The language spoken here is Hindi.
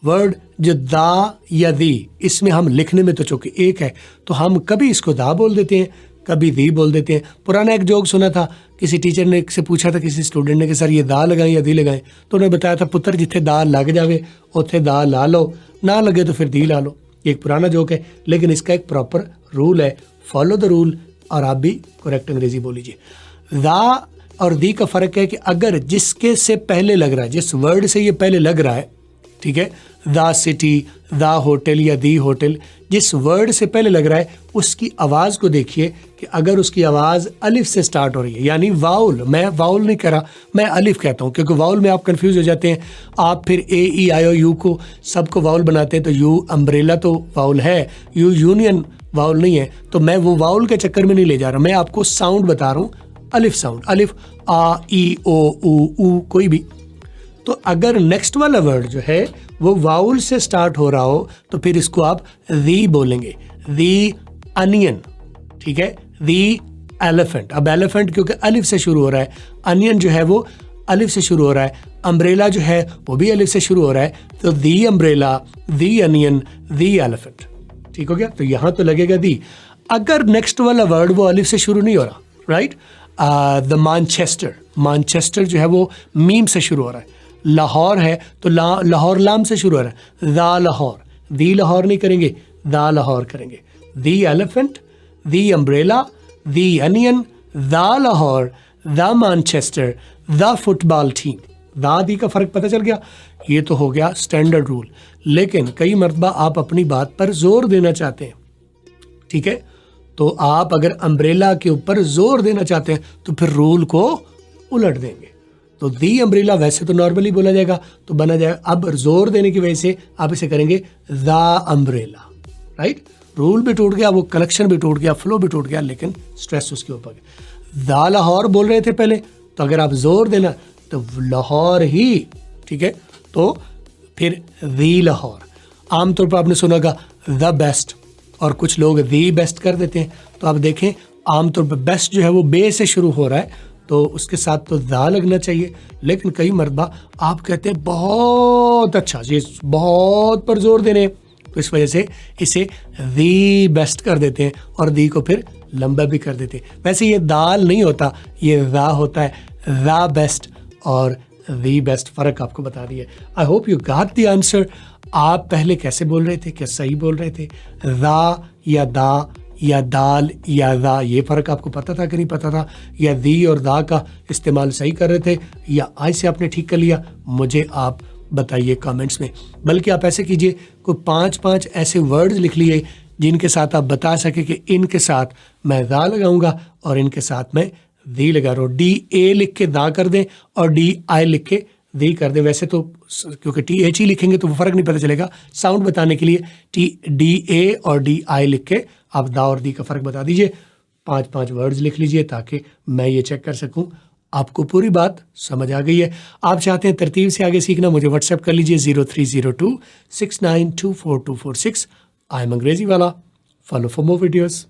वर्ड जो दा या दी, इसमें हम लिखने में तो चूंकि एक है तो हम कभी इसको दा बोल देते हैं, कभी दी बोल देते हैं। पुराना एक जोक सुना था, किसी टीचर ने से पूछा था किसी स्टूडेंट ने कि सर ये दा लगाएं या दी लगाएं, तो उन्होंने बताया था पुत्र जिथे दा लग जावे उथे दा ला लो, ना लगे तो फिर दी ला लो। ये एक पुराना जोक है, लेकिन इसका एक प्रॉपर रूल है, फॉलो द रूल, और आप भी करेक्ट अंग्रेजी बोलीजिए। दा और दी का फ़र्क है कि अगर जिसके से पहले लग रहा है, जिस वर्ड से ये पहले लग रहा है, ठीक है, द सिटी, द होटल या दी होटल, जिस वर्ड से पहले लग रहा है उसकी आवाज़ को देखिए कि अगर उसकी आवाज़ अलिफ से स्टार्ट हो रही है, यानी वाउल, मैं वाउल नहीं कह रहा, मैं अलिफ कहता हूँ, क्योंकि वाउल में आप कंफ्यूज हो जाते हैं। आप फिर ए ई आई ओ यू को सबको वाउल बनाते हैं, तो यू अम्ब्रेला तो वाउल है, यू यूनियन वाउल नहीं है, तो मैं वो वाउल के चक्कर में नहीं ले जा रहा, मैं आपको साउंड बता रहा हूँ, अलिफ साउंड, अलिफ, आ ई ओ ऊ कोई भी। तो अगर नेक्स्ट वाला वर्ड जो है वो वाउल से स्टार्ट हो रहा हो तो फिर इसको आप दी बोलेंगे, दी अनियन, ठीक है, दी एलिफेंट। अब एलिफेंट क्योंकि अलिफ से शुरू हो रहा है, अनियन जो है वो अलिफ से शुरू हो रहा है, अम्ब्रेला जो है वो भी अलिफ से शुरू हो रहा है, तो the umbrella, the onion, the elephant, ठीक हो गया। तो यहाँ तो लगेगा दी। अगर नेक्स्ट वाला वर्ड वो अलिफ से शुरू नहीं हो रहा, राइट, द मानचेस्टर, मानचेस्टर जो है वो मीम से शुरू हो रहा है, लाहौर है तो लाहौर लाम से शुरू हो रहा है, दा लाहौर, दी लाहौर नहीं करेंगे, दा लाहौर करेंगे, the elephant, the umbrella, the onion, the Lahore, the Manchester, the football team. The the का फ़र्क पता चल गया। ये तो हो गया स्टैंडर्ड रूल, लेकिन कई मरतबा आप अपनी बात पर जोर देना चाहते हैं, ठीक है, तो आप अगर अम्ब्रेला के ऊपर जोर देना चाहते हैं तो फिर रूल को उलट देंगे। तो दी अम्ब्रेला वैसे तो नॉर्मली बोला जाएगा, तो बना जाएगा, अब जोर देने की वजह से आप इसे करेंगे द अम्ब्रेला, राइट। रूल भी टूट गया, वो कलेक्शन भी टूट गया, फ्लो भी टूट गया, लेकिन स्ट्रेस उसके ऊपर। द लाहौर बोल रहे थे पहले, तो अगर आप जोर देना तो लाहौर ही, ठीक है, तो फिर दी लाहौर। आमतौर पर आपने सुना होगा द बेस्ट, और कुछ लोग दी बेस्ट कर देते हैं। तो आप देखें आमतौर पर बेस्ट जो है वो बे से शुरू हो रहा है, तो उसके साथ तो दा लगना चाहिए, लेकिन कई मरतबा आप कहते हैं बहुत अच्छा, ये बहुत पर जोर देने, तो इस वजह से इसे दी बेस्ट कर देते हैं और दी को फिर लंबा भी कर देते हैं। वैसे ये दाल नहीं होता, ये दा होता है, दा बेस्ट और दी बेस्ट, फ़र्क आपको बता दिया। I hope you got the answer. आप पहले कैसे बोल रहे थे, क्या सही बोल रहे थे, दा या दा या दाल या दा, ये फ़र्क आपको पता था कि नहीं पता था, या दी और दा का इस्तेमाल सही कर रहे थे या आज से आपने ठीक कर लिया, मुझे आप बताइए कमेंट्स में। बल्कि आप ऐसे कीजिए, कोई 5 ऐसे वर्ड्स लिख लिए जिनके साथ आप बता सके कि इनके साथ मैं दा लगाऊंगा और इनके साथ मैं दी लगा रहा हूँ। डी ए लिख के दा कर दें और डी आई लिख के दी कर दें। वैसे तो क्योंकि टी एच ही लिखेंगे तो वो फ़र्क नहीं पता चलेगा, साउंड बताने के लिए टी डी ए और डी आई लिख के आप दा और दी का फ़र्क बता दीजिए। 5 वर्ड्स लिख लीजिए ताकि मैं ये चेक कर सकूं आपको पूरी बात समझ आ गई है। आप चाहते हैं तरतीब से आगे सीखना, मुझे व्हाट्सएप कर लीजिए 030269242446। आई एम अंग्रेजी वाला। Follow for more videos.